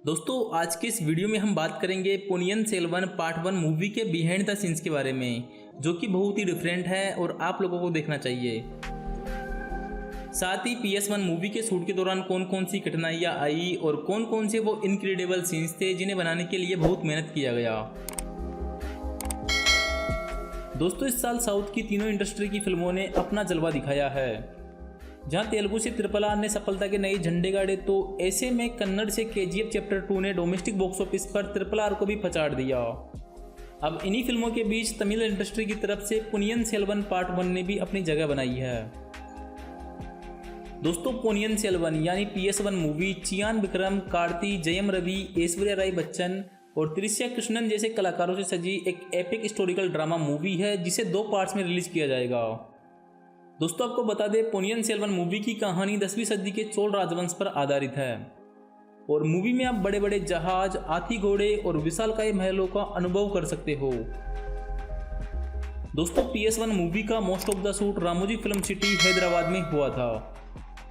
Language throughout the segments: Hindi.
दोस्तों आज के इस वीडियो में हम बात करेंगे पोनियन सेल्वन पार्ट 1 मूवी के बिहाइंड द सीन्स के बारे में, जो कि बहुत ही डिफरेंट है और आप लोगों को देखना चाहिए। साथ ही PS1 मूवी के शूट के दौरान कौन कौन सी कठिनाइयाँ आई और कौन कौन से वो इनक्रेडिबल सीन्स थे जिन्हें बनाने के लिए बहुत मेहनत किया गया। दोस्तों इस साल साउथ की तीनों इंडस्ट्री की फिल्मों ने अपना जलवा दिखाया है। जहां तेलुगु से RRR ने सफलता के नए झंडे गाड़े, तो ऐसे में कन्नड़ से KGF चैप्टर 2 ने डोमेस्टिक बॉक्स ऑफिस पर RRR को भी पछाड़ दिया। अब इन्हीं फिल्मों के बीच तमिल इंडस्ट्री की तरफ से पोनियन सेल्वन पार्ट 1 ने भी अपनी जगह बनाई है। दोस्तों पोनियन सेल्वन यानी PS1 मूवी चियान विक्रम, कार्ति, जयम रवि, ऐश्वर्या राय बच्चन और त्रिशा कृष्णन जैसे कलाकारों से सजी एक एपिक हिस्टोरिकल ड्रामा मूवी है, जिसे 2 पार्ट्स में रिलीज किया जाएगा। दोस्तों आपको बता दें, पोनियन सेल्वन मूवी की कहानी 10वीं सदी के चोल राजवंश पर आधारित है और मूवी में आप बड़े बड़े जहाज, हाथी घोड़े और विशालकाय महलों का अनुभव कर सकते हो। दोस्तों PS1 मूवी का most of the shoot Ramoji film city Hyderabad में हुआ था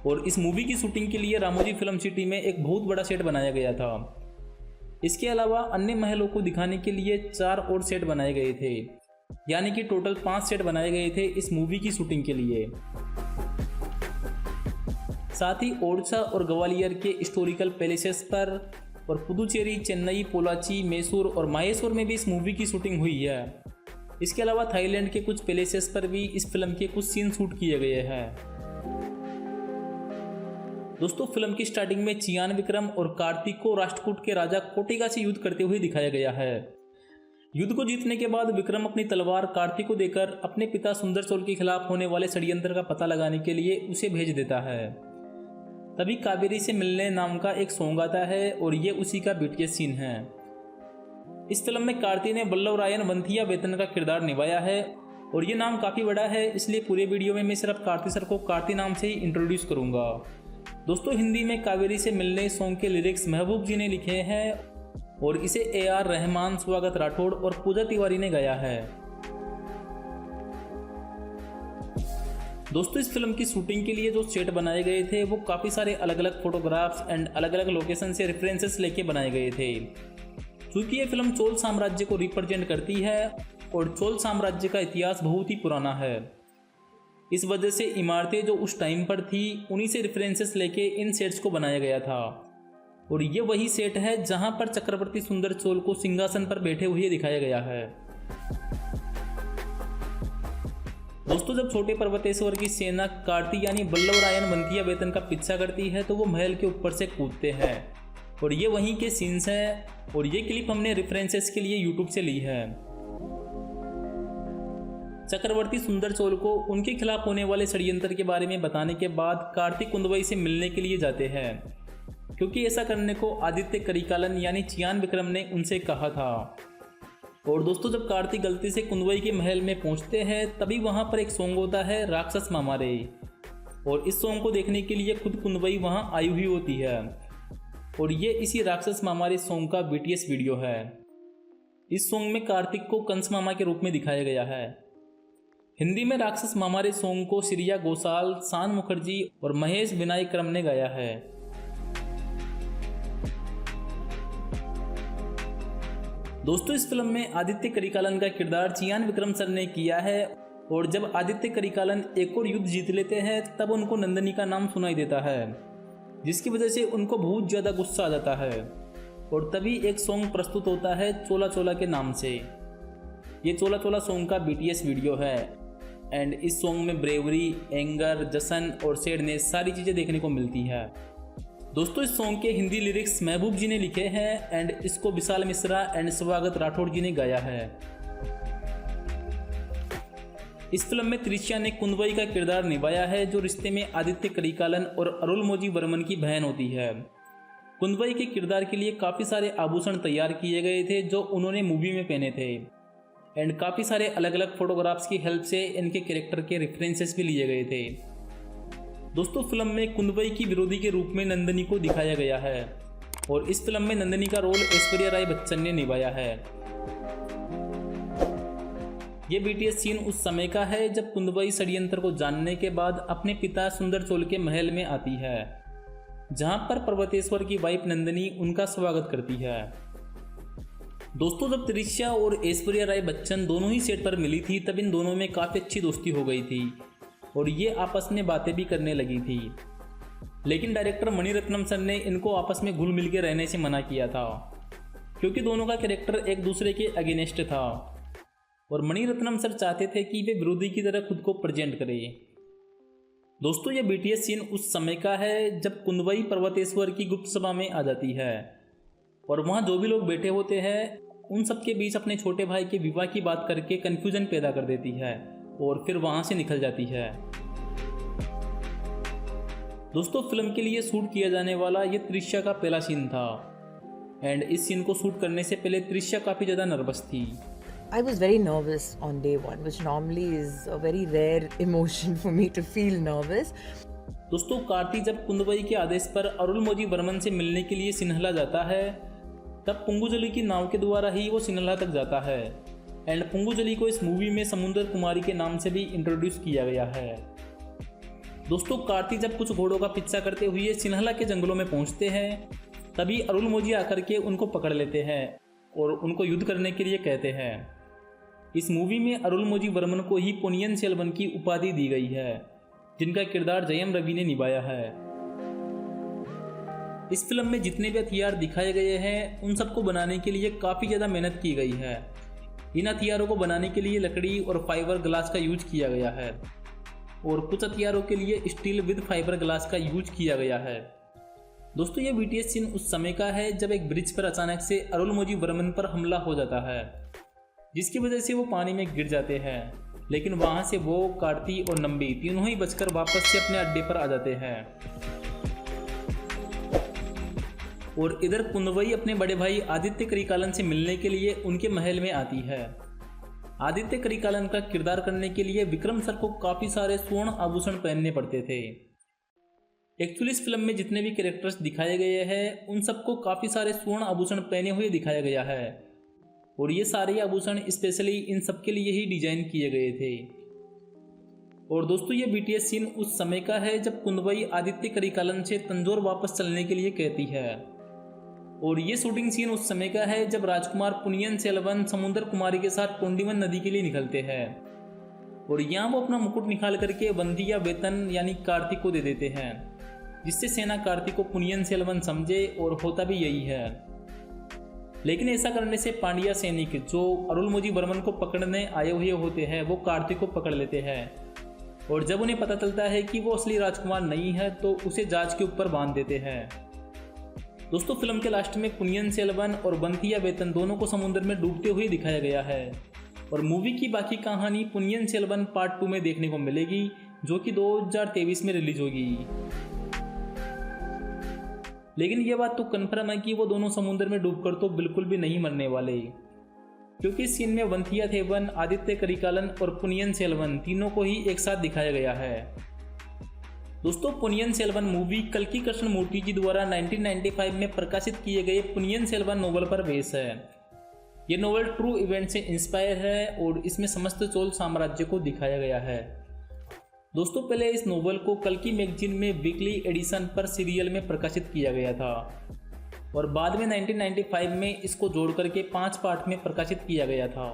और इस मूवी की शूटिंग के लिए रामोजी फिल्म सिटी में एक बहुत बड़ा सेट बनाया गया था। इसके अलावा अन्य महलों को दिखाने के लिए 4 और सेट बनाए गए थे, यानी कि टोटल 5 सेट बनाए गए थे इस मूवी की शूटिंग के लिए। साथ ही ओडिशा और ग्वालियर के हिस्टोरिकल पैलेसेस पर और पुदुचेरी, चेन्नई, पोलाची, मैसूर और माहेश्वर में भी इस मूवी की शूटिंग हुई है। इसके अलावा थाईलैंड के कुछ पैलेसेस पर भी इस फिल्म के कुछ सीन शूट किए गए हैं। दोस्तों फिल्म की स्टार्टिंग में चियान विक्रम और कार्तिक को राष्ट्रकूट के राजा कोटिका से युद्ध करते हुए दिखाया गया है। युद्ध को जीतने के बाद विक्रम अपनी तलवार कार्तिक को देकर अपने पिता सुंदर चोल के खिलाफ होने वाले षड्यंत्र का पता लगाने के लिए उसे भेज देता है। तभी कावेरी से मिलने नाम का एक सॉन्ग आता है और ये उसी का BTS सीन है। इस फिल्म में कार्ति ने वल्लवरायन वंथिया वेतन का किरदार निभाया है और ये नाम काफ़ी बड़ा है, इसलिए पूरे वीडियो में मैं सिर्फ कार्ति सर को कार्ति नाम से ही इंट्रोड्यूस करूँगा। दोस्तों हिंदी में कावेरी से मिलने सॉन्ग के लिरिक्स महबूब जी ने लिखे हैं और इसे AR रहमान, स्वागत राठौड़ और पूजा तिवारी ने गाया है। दोस्तों इस फिल्म की शूटिंग के लिए जो सेट बनाए गए थे वो काफ़ी सारे अलग अलग फोटोग्राफ्स एंड अलग अलग लोकेशन से रेफरेंसेस लेके बनाए गए थे। क्योंकि ये फिल्म चोल साम्राज्य को रिप्रेजेंट करती है और चोल साम्राज्य का इतिहास बहुत ही पुराना है, इस वजह से इमारतें जो उस टाइम पर थी उन्हीं से रेफरेंसेस लेके इन सेट्स को बनाया गया था। और ये वही सेट है जहां पर चक्रवर्ती सुंदर चोल को सिंहासन पर बैठे हुए दिखाया गया है। दोस्तों जब छोटे पर्वतेश्वर की सेना कार्ति यानी वल्लवरायन वंथिया वेतन का पीछा करती है तो वो महल के ऊपर से कूदते हैं और ये वहीं के सीन्स हैं और ये क्लिप हमने रेफरेंसेस के लिए यूट्यूब से ली है। चक्रवर्ती सुंदर चोल को उनके खिलाफ होने वाले षड्यंत्र के बारे में बताने के बाद कार्तिक कुंदवई से मिलने के लिए जाते हैं, क्योंकि ऐसा करने को आदित्य करिकालन यानी चियान विक्रम ने उनसे कहा था। और दोस्तों जब कार्तिक गलती से कुंदवई के महल में पहुंचते हैं तभी वहां पर एक सॉन्ग होता है राक्षस मामारे, और इस सॉन्ग को देखने के लिए खुद कुंदवई वहां आई हुई होती है और ये इसी राक्षस मामारे सॉन्ग का BTS वीडियो है। इस सॉन्ग में कार्तिक को कंस मामा के रूप में दिखाया गया है। हिंदी में राक्षस मामारे सॉन्ग को श्रिया घोषाल, शान मुखर्जी और महेश विनायकरम ने गाया है। दोस्तों इस फिल्म में आदित्य करिकालन का किरदार चियान विक्रम सर ने किया है और जब आदित्य करिकालन एक और युद्ध जीत लेते हैं तब उनको नंदिनी का नाम सुनाई देता है, जिसकी वजह से उनको बहुत ज़्यादा गुस्सा आ जाता है और तभी एक सॉन्ग प्रस्तुत होता है चोला चोला के नाम से। ये चोला चोला सॉन्ग का BTS वीडियो है एंड इस सॉन्ग में ब्रेवरी, एंगर, जशन और सैडनेस सारी चीज़ें देखने को मिलती है। दोस्तों इस सॉन्ग के हिंदी लिरिक्स महबूब जी ने लिखे हैं एंड इसको विशाल मिश्रा एंड स्वागत राठौड़ जी ने गाया है। इस फिल्म में त्रिशा ने कुंदवई का किरदार निभाया है, जो रिश्ते में आदित्य करिकालन और अरुलमोजी वर्मन की बहन होती है। कुंदवई के किरदार के लिए काफ़ी सारे आभूषण तैयार किए गए थे जो उन्होंने मूवी में पहने थे एंड काफ़ी सारे अलग अलग फोटोग्राफ्स की हेल्प से इनके कैरेक्टर के रेफरेंसेस भी लिए गए थे। दोस्तों फिल्म में कुंदवई की विरोधी के रूप में नंदिनी को दिखाया गया है और इस फिल्म में नंदिनी का रोल ऐश्वर्या राय बच्चन ने निभाया है। ये BTS सीन उस समय का है जब कुंदवई षड्यंत्र को जानने के बाद अपने पिता सुंदर चोल के महल में आती है जहां पर पर्वतेश्वर की वाइफ नंदिनी उनका स्वागत करती है। दोस्तों, जब त्रिशा और ऐश्वर्या राय बच्चन दोनों ही सेट पर मिली थी तब इन दोनों में काफ़ी अच्छी दोस्ती हो गई थी और ये आपस में बातें भी करने लगी थी। लेकिन डायरेक्टर मणिरत्नम सर ने इनको आपस में घुल मिल के रहने से मना किया था, क्योंकि दोनों का कैरेक्टर एक दूसरे के अगेंस्ट था और मणिरत्नम सर चाहते थे कि वे विरोधी की तरह खुद को प्रेजेंट करें। दोस्तों, ये बीटीएस सीन उस समय का है जब कुंदवई पर्वतेश्वर की गुप्त सभा में आ जाती है और वहाँ जो भी लोग बैठे होते हैं उन सबके बीच अपने छोटे भाई के विवाह की बात करके कन्फ्यूजन पैदा कर देती है और फिर वहाँ से निकल जाती है। दोस्तों, फिल्म के लिए शूट किया जाने वाला ये त्रिशा का पहला सीन था एंड इस सीन को शूट करने से पहले त्रिशा काफ़ी ज़्यादा नर्वस थी। I was very nervous on day one, which normally is a very rare emotion for me to feel nervous. दोस्तों, कार्ति जब कुंदवई के आदेश पर अरुलमोझी वर्मन से मिलने के लिए सिन्हला जाता है तब पुंगुजली की नाव के द्वारा ही वो सिन्हला तक जाता है एंड पुंगुजली को इस मूवी में समुंदर कुमारी के नाम से भी इंट्रोड्यूस किया गया है। दोस्तों, कार्ति जब कुछ घोड़ों का पीछा करते हुए सिन्हला के जंगलों में पहुंचते हैं तभी अरुलमोझी आकर के उनको पकड़ लेते हैं और उनको युद्ध करने के लिए कहते हैं। इस मूवी में अरुलमोझी वर्मन को ही पोनियन सेल्वन की उपाधि दी गई है, जिनका किरदार जयम रवि ने निभाया है। इस फिल्म में जितने भी हथियार दिखाए गए हैं उन सबको बनाने के लिए काफ़ी ज़्यादा मेहनत की गई है। इन हथियारों को बनाने के लिए लकड़ी और फाइबर ग्लास का यूज किया गया है और कुछ हथियारों के लिए स्टील विद फाइबर ग्लास का यूज किया गया है। दोस्तों, ये बीटीएस सीन उस समय का है जब एक ब्रिज पर अचानक से अरुलमोझी वर्मन पर हमला हो जाता है, जिसकी वजह से वो पानी में गिर जाते हैं। लेकिन वहाँ से वो, कार्ति और नंबी तीनों ही बचकर वापस से अपने अड्डे पर आ जाते हैं और इधर कुंदवई अपने बड़े भाई आदित्य करिकालन से मिलने के लिए उनके महल में आती है। आदित्य करिकालन का किरदार करने के लिए विक्रम सर को काफ़ी सारे स्वर्ण आभूषण पहनने पड़ते थे। एक्चुअली इस फिल्म में जितने भी कैरेक्टर्स दिखाए गए हैं उन सबको काफ़ी सारे स्वर्ण आभूषण पहने हुए दिखाया गया है और ये सारे आभूषण स्पेशली इन सब के लिए ही डिजाइन किए गए थे। और दोस्तों, ये बीटीएस सीन उस समय का है जब कुंदवई आदित्य करिकालन से तंजौर वापस चलने के लिए कहती है और ये शूटिंग सीन उस समय का है जब राजकुमार पुनियन सेल्वन समुद्र कुमारी के साथ टोंडीवन नदी के लिए निकलते हैं और यहाँ वो अपना मुकुट निकाल करके वंदी या वेतन यानी कार्ति को दे देते हैं, जिससे सेना कार्ति को पुनियन सेल्वन समझे और होता भी यही है। लेकिन ऐसा करने से पांड्या सैनिक जो अरुलमोझी वर्मन को पकड़ने आए हुए होते हैं वो कार्तिक को पकड़ लेते हैं और जब उन्हें पता चलता है कि वो असली राजकुमार नहीं है तो उसे जहाज के ऊपर बांध देते हैं। दोस्तों, फिल्म के लास्ट में पुनियन सेल्वन और बंथिया वेतन दोनों को समुद्र में डूबते हुए दिखाया गया है और मूवी की बाकी कहानी पुनियन सेल्वन पार्ट 2 में देखने को मिलेगी, जो कि 2023 में रिलीज होगी। लेकिन यह बात तो कन्फर्म है कि वो दोनों समुद्र में डूबकर तो बिल्कुल भी नहीं मरने वाले, क्योंकि इस सीन में वंथिया थेवन, आदित्य करिकालन और पुनियन सेल्वन तीनों को ही एक साथ दिखाया गया है। दोस्तों, पुनियन सेल्वन मूवी कल्कि कृष्णमूर्ति जी द्वारा 1995 में प्रकाशित किए गए पुनियन सेल्वन नोवेल पर बेस है। ये नोवेल ट्रू इवेंट से इंस्पायर है और इसमें समस्त चोल साम्राज्य को दिखाया गया है। दोस्तों, पहले इस नोवेल को कल्कि मैगजीन में वीकली एडिशन पर सीरियल में प्रकाशित किया गया था और बाद में 1995 में इसको जोड़ करके 5 पार्ट में प्रकाशित किया गया था।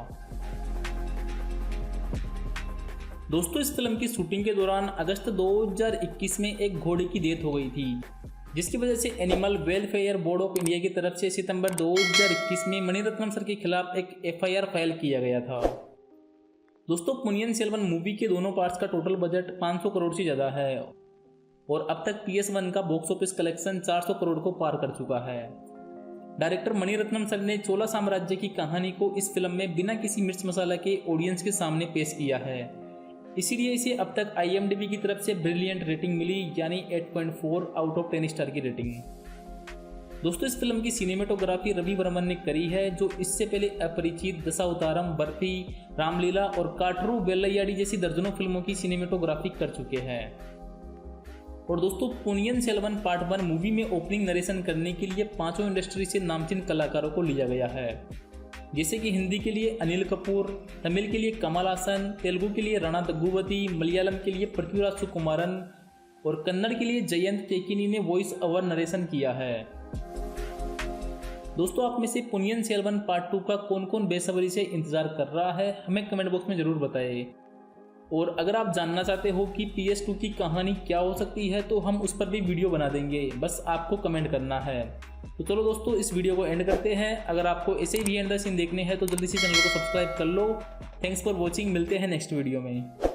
दोस्तों, इस फिल्म की शूटिंग के दौरान अगस्त 2021 में एक घोड़े की डेथ हो गई थी, जिसकी वजह से animal welfare board of India की तरफ से सितंबर 2021 में मणिरत्नम सर के खिलाफ एक FIR फाइल किया गया था। दोस्तों, पुनियन सेल्वन मूवी के दोनों पार्ट्स का टोटल बजट 500 करोड़ से ज़्यादा है और अब तक PS1 का बॉक्स ऑफिस कलेक्शन 400 करोड़ को पार कर चुका है। डायरेक्टर मणिरत्नम सर ने चोला साम्राज्य की कहानी को इस फिल्म में बिना किसी मिर्च मसाला के ऑडियंस के सामने पेश किया है, इसीलिए इसे अब तक IMDb की तरफ से ब्रिलियंट रेटिंग मिली, यानी 8.4 आउट ऑफ 10 स्टार की रेटिंग। दोस्तों, इस फिल्म की सिनेमेटोग्राफी रवि वर्मन ने करी है, जो इससे पहले अपरिचित, दशावतारम, बर्फी, रामलीला और काटरू वेल्लैयाडी जैसी दर्जनों फिल्मों की सिनेमेटोग्राफी कर चुके हैं। और दोस्तों, पुनियन सेल्वन पार्ट 1 मूवी में ओपनिंग नरेशन करने के लिए 5 इंडस्ट्री से नामचीन कलाकारों को लिया गया है, जैसे कि हिंदी के लिए अनिल कपूर, तमिल के लिए कमल हासन, तेलुगु के लिए राणा दग्गुबाती, मलयालम के लिए पृथ्वीराज सुकुमारन और कन्नड़ के लिए जयंत टेकिनी ने वॉइस ओवर नरेशन किया है। दोस्तों, आप में से पोन्नियिन सेल्वन पार्ट 2 का कौन कौन बेसब्री से इंतजार कर रहा है, हमें कमेंट बॉक्स में जरूर बताएं। और अगर आप जानना चाहते हो कि PS2 की कहानी क्या हो सकती है तो हम उस पर भी वीडियो बना देंगे, बस आपको कमेंट करना है। तो चलो दोस्तों, इस वीडियो को एंड करते हैं। अगर आपको ऐसे ही बिहाइंड द सीन देखने हैं तो जल्दी से चैनल को सब्सक्राइब कर लो। थैंक्स फॉर वॉचिंग, मिलते हैं नेक्स्ट वीडियो में।